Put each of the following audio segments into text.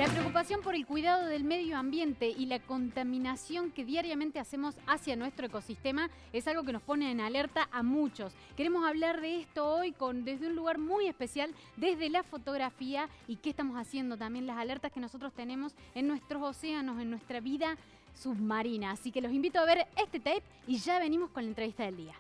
La preocupación por el cuidado del medio ambiente y la contaminación que diariamente hacemos hacia nuestro ecosistema es algo que nos pone en alerta a muchos. Queremos hablar de esto hoy desde un lugar muy especial, desde la fotografía y qué estamos haciendo también, las alertas que nosotros tenemos en nuestros océanos, en nuestra vida submarina. Así que los invito a ver este tape y ya venimos con la entrevista del día.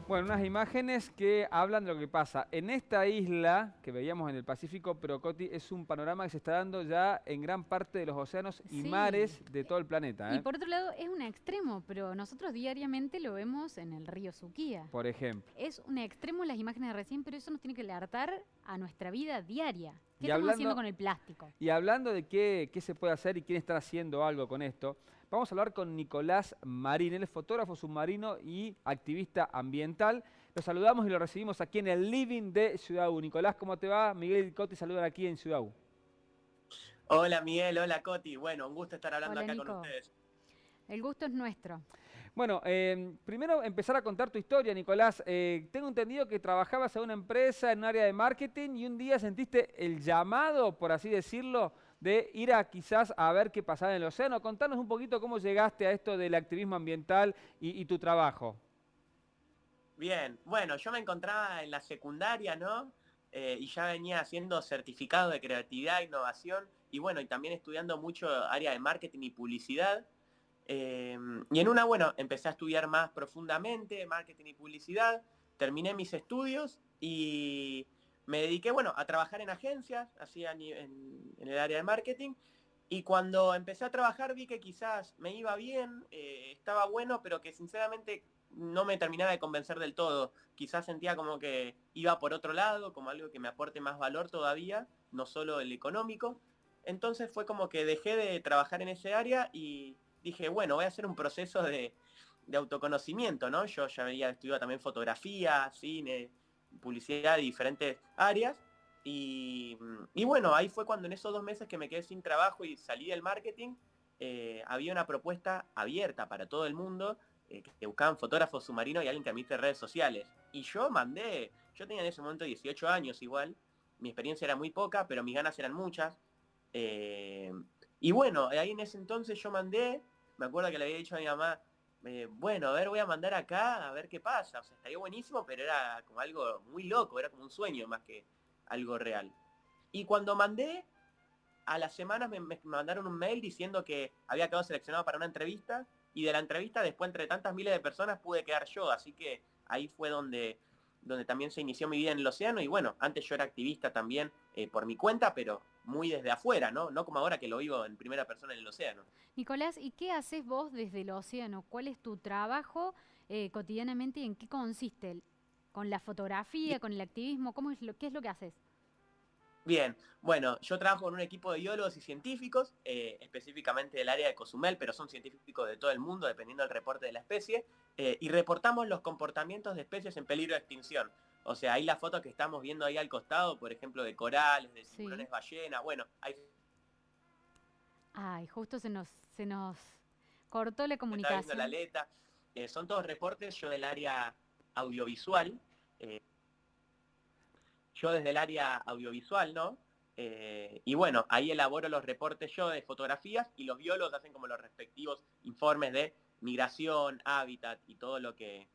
Bueno, unas imágenes que hablan de lo que pasa en esta isla que veíamos en el Pacífico, pero Coti, es un panorama que se está dando ya en gran parte de los océanos y mares de todo el planeta. Y por otro lado es un extremo, pero nosotros diariamente lo vemos en el río Suquía. Por ejemplo. Es un extremo las imágenes de recién, pero eso nos tiene que alertar a nuestra vida diaria. ¿Qué Y estamos haciendo con el plástico? Y hablando de qué se puede hacer y quién está haciendo algo con esto, vamos a hablar con Nicolás Marín. Él es fotógrafo submarino y activista ambiental. Lo saludamos y lo recibimos aquí en el living de Ciudad U. Nicolás, ¿cómo te va? Miguel y Coti saludan aquí en Ciudad U. Hola Miguel, hola Coti. Bueno, un gusto estar hablando acá Nico. con ustedes. El gusto es nuestro. Bueno, primero empezar a contar tu historia, Nicolás. Tengo entendido que trabajabas en una empresa en un área de marketing y un día sentiste el llamado, por así decirlo, de ir quizás a ver qué pasaba en el océano. Contanos un poquito cómo llegaste a esto del activismo ambiental y tu trabajo. Bien, bueno, yo me encontraba en la secundaria, ¿no? Y ya venía haciendo certificado de creatividad e innovación y bueno, y también estudiando mucho área de marketing y publicidad. Y en una, bueno, empecé a estudiar más profundamente marketing y publicidad, terminé mis estudios y me dediqué, bueno, a trabajar en agencias, así en el área de marketing. Y cuando empecé a trabajar vi que quizás me iba bien, estaba bueno, pero que sinceramente no me terminaba de convencer del todo. Quizás sentía como que iba por otro lado, como algo que me aporte más valor todavía, no solo el económico. Entonces fue como que dejé de trabajar en ese área y dije, bueno, voy a hacer un proceso de autoconocimiento, ¿no? Yo ya había estudiado también fotografía, cine, publicidad de diferentes áreas. Y bueno, ahí fue cuando en esos 2 meses que me quedé sin trabajo y salí del marketing, había una propuesta abierta para todo el mundo, que buscaban fotógrafos submarinos y alguien que administre redes sociales. Y yo tenía en ese momento 18 años igual, mi experiencia era muy poca, pero mis ganas eran muchas. Y bueno, ahí en ese entonces yo me acuerdo que le había dicho a mi mamá, bueno, a ver, voy a mandar acá, a ver qué pasa. O sea, estaría buenísimo, pero era como algo muy loco, era como un sueño más que algo real. Y cuando mandé, a las semanas me mandaron un mail diciendo que había quedado seleccionado para una entrevista, y de la entrevista, después entre tantas miles de personas, pude quedar yo, así que ahí fue donde también se inició mi vida en el océano. Y bueno, antes yo era activista también por mi cuenta, pero muy desde afuera, ¿no? No como ahora que lo vivo en primera persona en el océano. Nicolás, ¿y qué haces vos desde el océano? ¿Cuál es tu trabajo cotidianamente y en qué consiste? ¿Con la fotografía, con el activismo? ¿Qué es lo que haces? Bien, bueno, yo trabajo con un equipo de biólogos y científicos, específicamente del área de Cozumel, pero son científicos de todo el mundo, dependiendo del reporte de la especie, y reportamos los comportamientos de especies en peligro de extinción. O sea, ahí la foto que estamos viendo ahí al costado, por ejemplo, de corales, de tiburones ballena, bueno, hay... Ay, justo se nos cortó la Está viendo la comunicación. aleta. son todos reportes, yo del área audiovisual, yo desde el área audiovisual, ¿no? Y bueno, ahí elaboro los reportes yo de fotografías y los biólogos hacen como los respectivos informes de migración, hábitat y todo lo que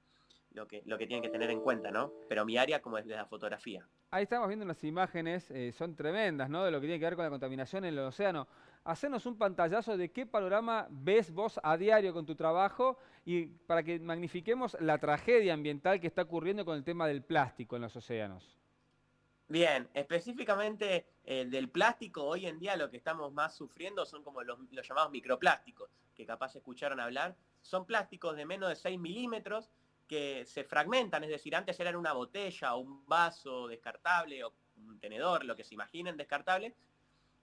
tienen que tener en cuenta, ¿no? Pero mi área como es de la fotografía. Ahí estamos viendo unas imágenes, son tremendas, ¿no? De lo que tiene que ver con la contaminación en el océano. Hacenos un pantallazo de qué panorama ves vos a diario con tu trabajo y para que magnifiquemos la tragedia ambiental que está ocurriendo con el tema del plástico en los océanos. Bien, específicamente del plástico, hoy en día lo que estamos más sufriendo son como los llamados microplásticos, que capaz escucharon hablar. Son plásticos de menos de 6 milímetros que se fragmentan, es decir, antes eran una botella o un vaso descartable o un tenedor, lo que se imaginen descartable,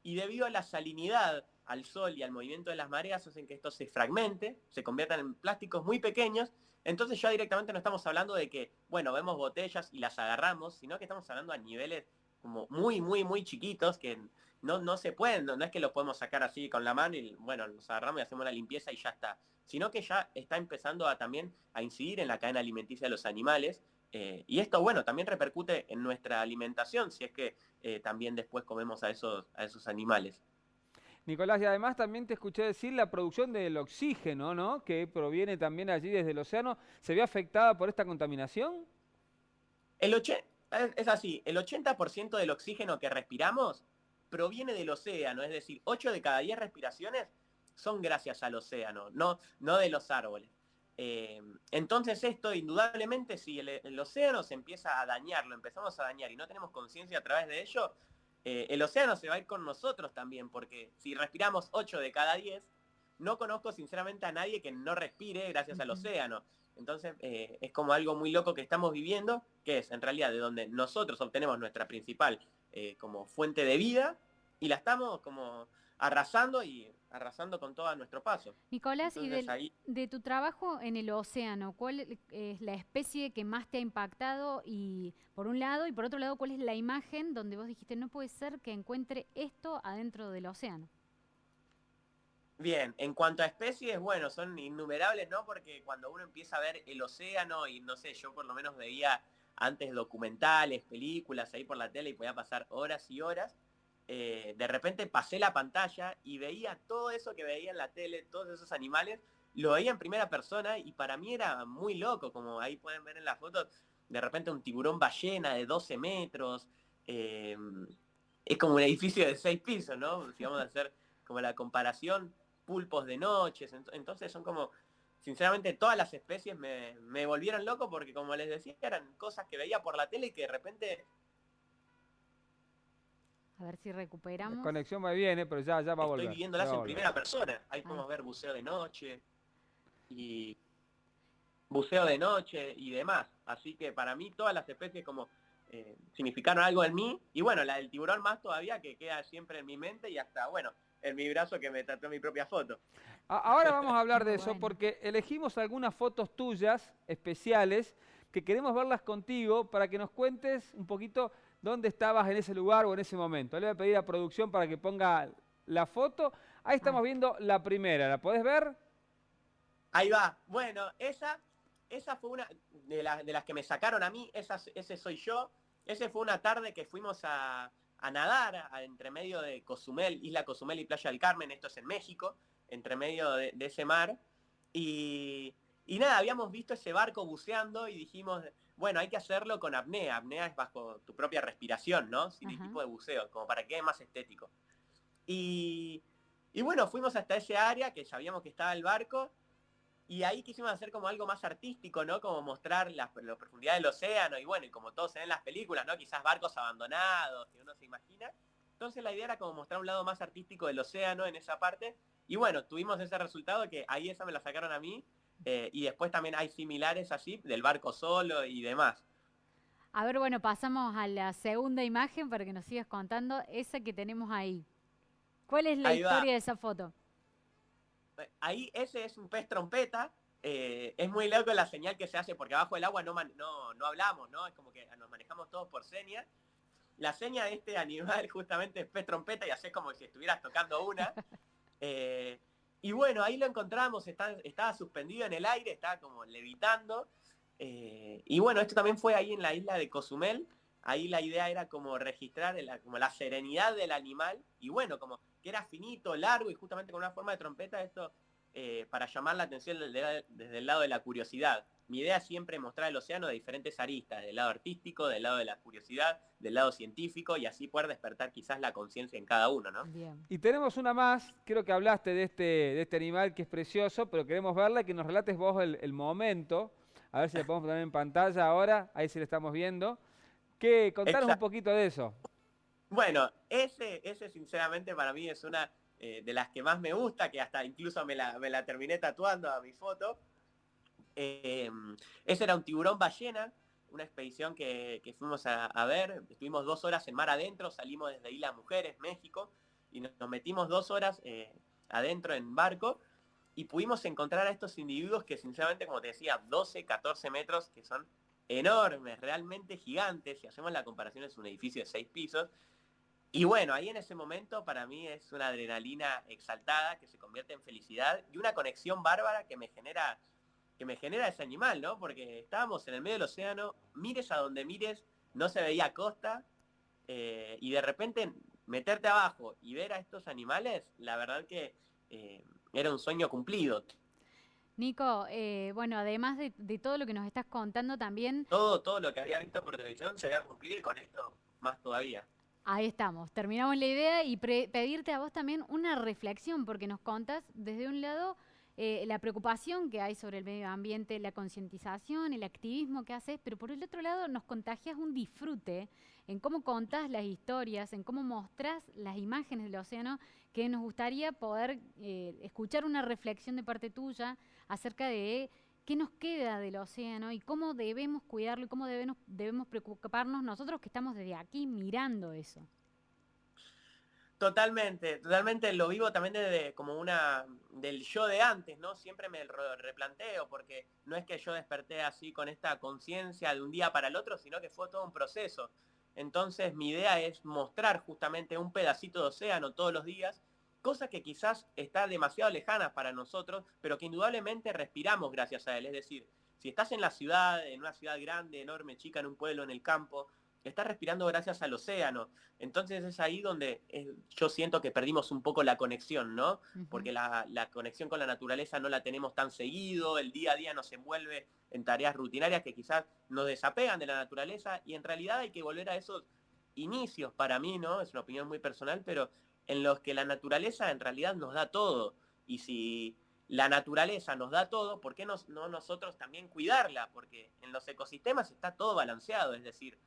y debido a la salinidad, al sol y al movimiento de las mareas hacen que esto se fragmente, se conviertan en plásticos muy pequeños. Entonces ya directamente no estamos hablando de que, bueno, vemos botellas y las agarramos, sino que estamos hablando a niveles como muy, muy, muy chiquitos que no se pueden, no es que los podemos sacar así con la mano y, bueno, los agarramos y hacemos la limpieza y ya está, sino que ya está empezando también a incidir en la cadena alimenticia de los animales. Y esto, bueno, también repercute en nuestra alimentación, si es que también después comemos a esos animales. Nicolás, y además también te escuché decir la producción del oxígeno, ¿no? Que proviene también allí desde el océano, ¿se ve afectada por esta contaminación? El oche- es así, el 80% del oxígeno que respiramos proviene del océano, es decir, 8 de cada 10 respiraciones son gracias al océano, no de los árboles. Entonces esto, indudablemente, si el océano se empieza a dañar, lo empezamos a dañar y no tenemos conciencia a través de ello, el océano se va a ir con nosotros también, porque si respiramos 8 de cada 10, no conozco sinceramente a nadie que no respire gracias al océano. Entonces es como algo muy loco que estamos viviendo, que es en realidad de donde nosotros obtenemos nuestra principal como fuente de vida y la estamos como arrasando con todo a nuestro paso. Nicolás, y Entonces ahí, de tu trabajo en el océano, ¿cuál es la especie que más te ha impactado? Y por un lado, y por otro lado, ¿cuál es la imagen donde vos dijiste, no puede ser que encuentre esto adentro del océano? bien, en cuanto a especies, bueno, son innumerables, ¿no? Porque cuando uno empieza a ver el océano, y no sé, yo por lo menos veía antes documentales, películas ahí por la tele y podía pasar horas y horas, de repente pasé la pantalla y veía todo eso que veía en la tele, todos esos animales, lo veía en primera persona y para mí era muy loco, como ahí pueden ver en las fotos, de repente un tiburón ballena de 12 metros, eh, es como un edificio de 6 pisos, ¿no? Si vamos a hacer como la comparación, pulpos de noche, entonces son como, sinceramente todas las especies me volvieron loco porque como les decía, eran cosas que veía por la tele y que de repente A ver si La recuperamos. conexión va bien, pero ya va a estoy volver, ya viviéndolas va a en volver. primera persona. Ahí Ahí. podemos ver buceo de noche y buceo de noche y demás. Así que para mí todas las especies como significaron algo en mí. Y bueno, la del tiburón más todavía que queda siempre en mi mente y hasta, bueno, en mi brazo que me tatuó mi propia foto. Ahora vamos a hablar de Muy eso bueno. porque elegimos algunas fotos tuyas especiales que queremos verlas contigo para que nos cuentes un poquito dónde estabas en ese lugar o en ese momento. Le voy a pedir a producción para que ponga la foto. Ahí Ah, estamos viendo la primera, ¿la podés ver? Ahí va. Bueno, esa fue una de las que me sacaron a mí, ese soy yo. Ese fue una tarde que fuimos a nadar entre medio de Cozumel, Isla Cozumel y Playa del Carmen, esto es en México, entre medio de ese mar. Y nada, habíamos visto ese barco buceando y dijimos, bueno, hay que hacerlo con apnea. Apnea es bajo tu propia respiración, ¿no? Sin ajá. equipo de buceo, como para que quede más estético. Y, y bueno, fuimos hasta ese área que sabíamos que estaba el barco y ahí quisimos hacer como algo más artístico, ¿no? Como mostrar la profundidad del océano y bueno, y como todo se ve en las películas, ¿no? Quizás barcos abandonados, que uno se imagina. Entonces la idea era como mostrar un lado más artístico del océano en esa parte. Y bueno, tuvimos ese resultado que ahí esa me la sacaron a mí. Y después también hay similares así, del barco solo y demás. A ver, bueno, pasamos a la segunda imagen para que nos sigas contando esa que tenemos ahí. ¿Cuál es la Ahí va. historia de esa foto? Ahí ese es un pez trompeta. Es muy loco la señal que se hace porque abajo del agua no hablamos, ¿no? Es como que nos manejamos todos por señas. La seña de este animal justamente es pez trompeta y haces como si estuvieras tocando una. Eh, Y bueno, ahí lo encontramos, estaba suspendido en el aire, estaba como levitando. Y bueno, esto también fue ahí en la isla de Cozumel. Ahí la idea era como registrar como la serenidad del animal. Y bueno, como que era finito, largo y justamente con una forma de trompeta, esto para llamar la atención desde el lado de la curiosidad. Mi idea es siempre mostrar el océano de diferentes aristas, del lado artístico, del lado de la curiosidad, del lado científico, y así poder despertar quizás la conciencia en cada uno, ¿no? Bien. Y tenemos una más, creo que hablaste de este animal que es precioso, pero queremos verla y que nos relates vos el momento. A ver si le podemos poner en pantalla ahora, ahí sí le estamos viendo. Contanos un Exacto. poquito de eso. Bueno, ese sinceramente para mí es una de las que más me gusta, que hasta incluso me la terminé tatuando a mi foto. Ese era un tiburón ballena, una expedición que fuimos a ver. Estuvimos 2 horas en mar adentro, salimos desde Isla Mujeres, México, y nos metimos 2 horas adentro en barco, y pudimos encontrar a estos individuos que sinceramente, como te decía, 12, 14 metros, que son enormes, realmente gigantes. Si hacemos la comparación, es un edificio de 6 pisos. Y bueno, ahí en ese momento para mí es una adrenalina exaltada que se convierte en felicidad y una conexión bárbara que me genera ese animal, ¿no? Porque estábamos en el medio del océano, mires a donde mires, no se veía costa, y de repente meterte abajo y ver a estos animales, la verdad que era un sueño cumplido. Nico, bueno, además de todo lo que nos estás contando también, Todo lo que había visto por televisión se había cumplido y con esto más todavía. ahí estamos, terminamos la idea y pedirte a vos también una reflexión, porque nos contas desde un lado la preocupación que hay sobre el medio ambiente, la concientización, el activismo que haces, pero por el otro lado nos contagias un disfrute en cómo contás las historias, en cómo mostrás las imágenes del océano, que nos gustaría poder escuchar una reflexión de parte tuya acerca de qué nos queda del océano y cómo debemos cuidarlo y cómo debemos preocuparnos nosotros que estamos desde aquí mirando eso. Totalmente, totalmente lo vivo también desde como del yo de antes, ¿no? Siempre me replanteo porque no es que yo desperté así con esta conciencia de un día para el otro, sino que fue todo un proceso. Entonces mi idea es mostrar justamente un pedacito de océano todos los días, cosa que quizás está demasiado lejana para nosotros, pero que indudablemente respiramos gracias a él. Es decir, si estás en la ciudad, en una ciudad grande, enorme, chica, en un pueblo, en el campo, estás respirando gracias al océano. Entonces es ahí donde yo siento que perdimos un poco la conexión, ¿no? Ujú. Porque la conexión con la naturaleza no la tenemos tan seguido, el día a día nos envuelve en tareas rutinarias que quizás nos desapegan de la naturaleza, y en realidad hay que volver a esos inicios para mí, ¿no? Es una opinión muy personal, pero en los que la naturaleza en realidad nos da todo. Y si la naturaleza nos da todo, ¿por qué no nosotros también cuidarla? Porque en los ecosistemas está todo balanceado, es decir,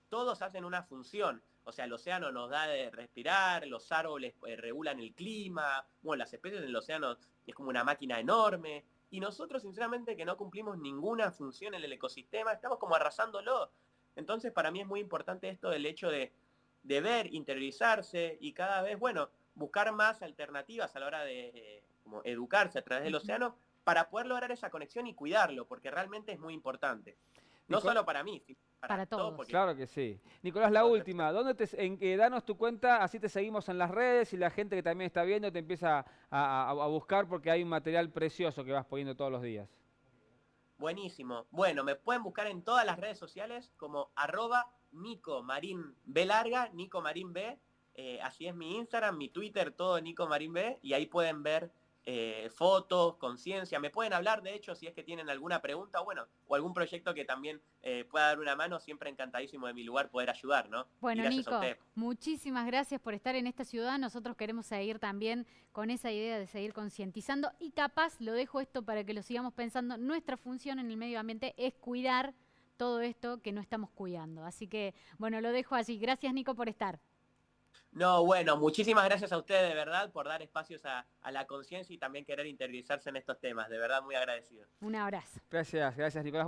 todos hacen una función. O sea, el océano nos da de respirar, los árboles regulan el clima, bueno, las especies en el océano es como una máquina enorme, y nosotros sinceramente que no cumplimos ninguna función en el ecosistema, estamos como arrasándolo. Entonces para mí es muy importante esto del hecho de ver, interiorizarse y cada vez, bueno, buscar más alternativas a la hora de como educarse a través del Ujú. océano para poder lograr esa conexión y cuidarlo, porque realmente es muy importante. No Nico- solo para mí, sino para Para todos, todos. porque Claro que sí. Nicolás, la todos última. Danos tu cuenta, así te seguimos en las redes y la gente que también está viendo te empieza a buscar porque hay un material precioso que vas poniendo todos los días. buenísimo. Bueno, me pueden buscar en todas las redes sociales como @Nico Marín B larga, Nico Marín B. Así es mi Instagram, mi Twitter, todo Nico Marín B. Y ahí pueden ver fotos, conciencia. Me pueden hablar, de hecho, si es que tienen alguna pregunta, bueno, o algún proyecto que también pueda dar una mano. Siempre encantadísimo de mi lugar poder ayudar, ¿no? Y Bueno, gracias a Nico, ustedes. muchísimas gracias por estar en esta ciudad. Nosotros queremos seguir también con esa idea de seguir concientizando y capaz, lo dejo esto para que lo sigamos pensando, nuestra función en el medio ambiente es cuidar todo esto que no estamos cuidando. Así que, bueno, lo dejo allí. Gracias, Nico, por estar. No, bueno, muchísimas gracias a ustedes, de verdad, por dar espacios a la conciencia y también querer interiorizarse en estos temas. De verdad, muy agradecido. Un abrazo. Gracias, Nicolás.